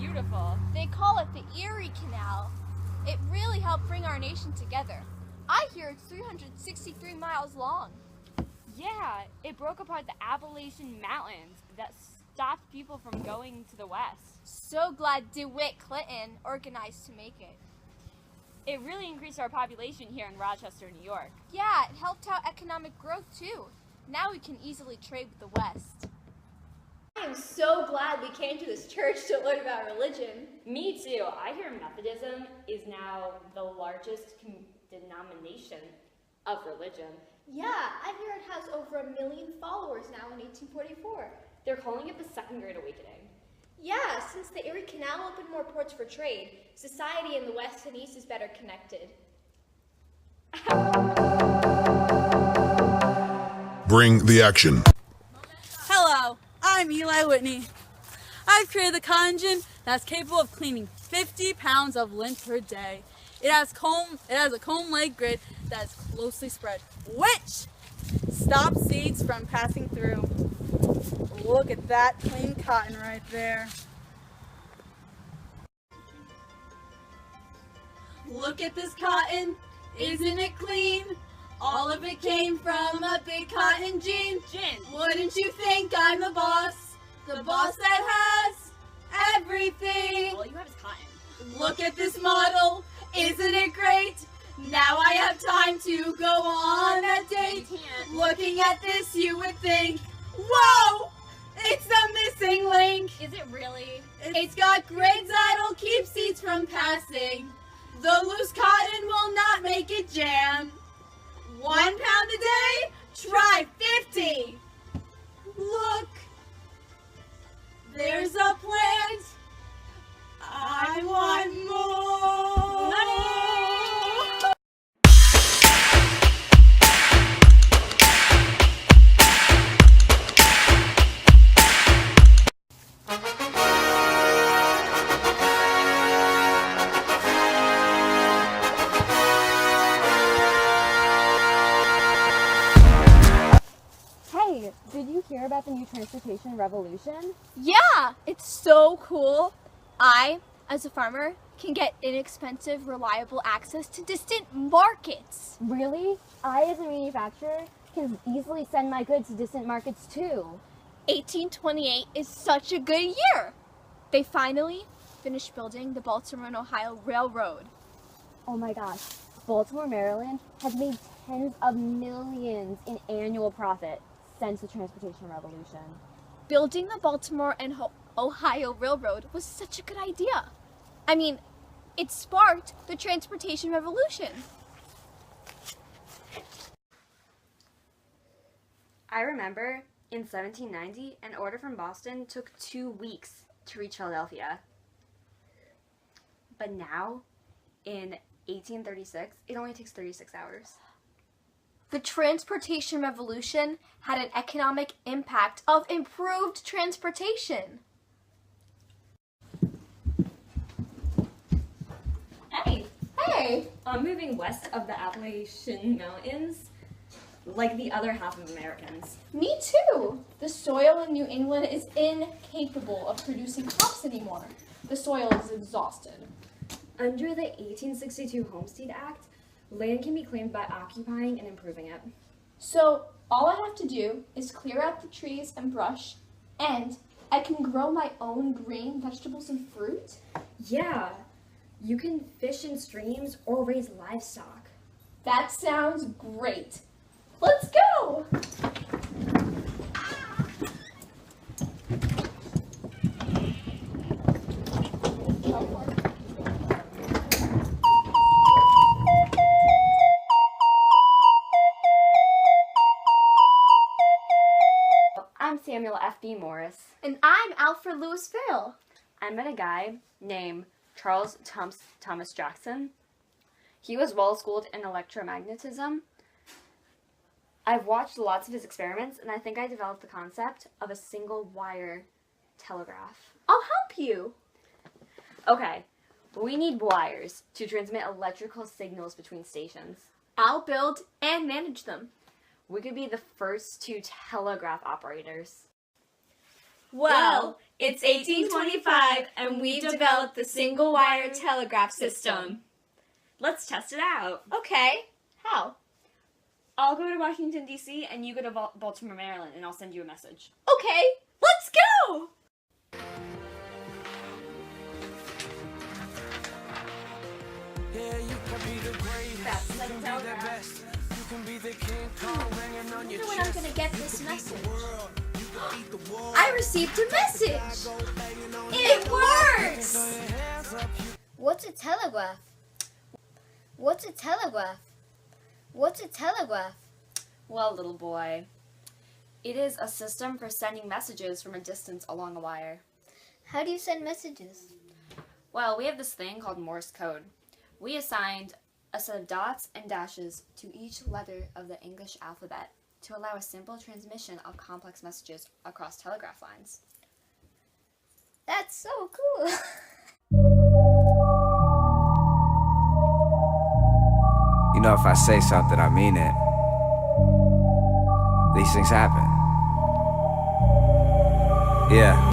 beautiful. They call it the Erie Canal. It really helped bring our nation together. I hear it's 363 miles long. Yeah, it broke apart the Appalachian Mountains that stopped people from going to the west. So glad DeWitt Clinton organized to make it. It really increased our population here in Rochester, New York. Yeah, it helped out economic growth too. Now we can easily trade with the West. I am so glad we came to this church to learn about religion. Me too. I hear Methodism is now the largest denomination of religion. Yeah, I hear it has over 1 million followers now in 1844. They're calling it the Second Great Awakening. Yeah, since the Erie Canal opened more ports for trade, society in the West and East is better connected. Bring the action. Hello, I'm Eli Whitney. I've created the cotton gin that's capable of cleaning 50 pounds of lint per day. It has a comb-like grid that's closely spread, which stops seeds from passing through. Look at that clean cotton right there. Look at this cotton, isn't it clean? All of it came from a big cotton gin. Wouldn't you think I'm the boss? The boss that has everything. All you have is cotton. Look at this model, isn't it great? Now I have time to go on a date. You can't. Looking at this, you would think, whoa, it's the missing link. Is it really? It's got grids that'll keep seeds from passing. The loose cotton will not make it jam. 1 pound a day? Try 50. Look, there's a plant. I want more. Money! Hey, did you hear about the new transportation revolution? Yeah, it's so cool. I, as a farmer, can get inexpensive, reliable access to distant markets. Really? I, as a manufacturer, can easily send my goods to distant markets too. 1828 is such a good year. They finally finished building the Baltimore and Ohio Railroad. Oh my gosh, Baltimore, Maryland has made tens of millions in annual profit since the transportation revolution. Building the Baltimore and Ohio Railroad was such a good idea. I mean, it sparked the transportation revolution. I remember in 1790, an order from Boston took 2 weeks to reach Philadelphia. But now, in 1836, it only takes 36 hours. The transportation revolution had an economic impact of improved transportation. Hey! Hey! I'm moving west of the Appalachian Mountains, like the other half of Americans. Me too! The soil in New England is incapable of producing crops anymore. The soil is exhausted. Under the 1862 Homestead Act, land can be claimed by occupying and improving it. So all I have to do is clear out the trees and brush, and I can grow my own green vegetables and fruit. Yeah, you can fish in streams or raise livestock. That sounds great. Let's go! I'm Samuel F.B. Morris. And I'm Alfred Lewis Vail. I met a guy named Charles Thomas Jackson. He was well-schooled in electromagnetism. I've watched lots of his experiments, and I think I developed the concept of a single-wire telegraph. I'll help you. Okay, we need wires to transmit electrical signals between stations. I'll build and manage them. We could be the first 2 telegraph operators. Well, It's 1825, and we've developed the single-wire telegraph system. Let's test it out. Okay, how? I'll go to Washington, D.C., and you go to Baltimore, Maryland, and I'll send you a message. Okay, let's go! I wonder when I'm gonna get this message. I received a message! It works! What's a telegraph? What's a telegraph? What's a telegraph? Well, little boy, it is a system for sending messages from a distance along a wire. How do you send messages? Well, we have this thing called Morse code. We assigned a set of dots and dashes to each letter of the English alphabet to allow a simple transmission of complex messages across telegraph lines. That's so cool. You know, if I say something, I mean it. These things happen. Yeah.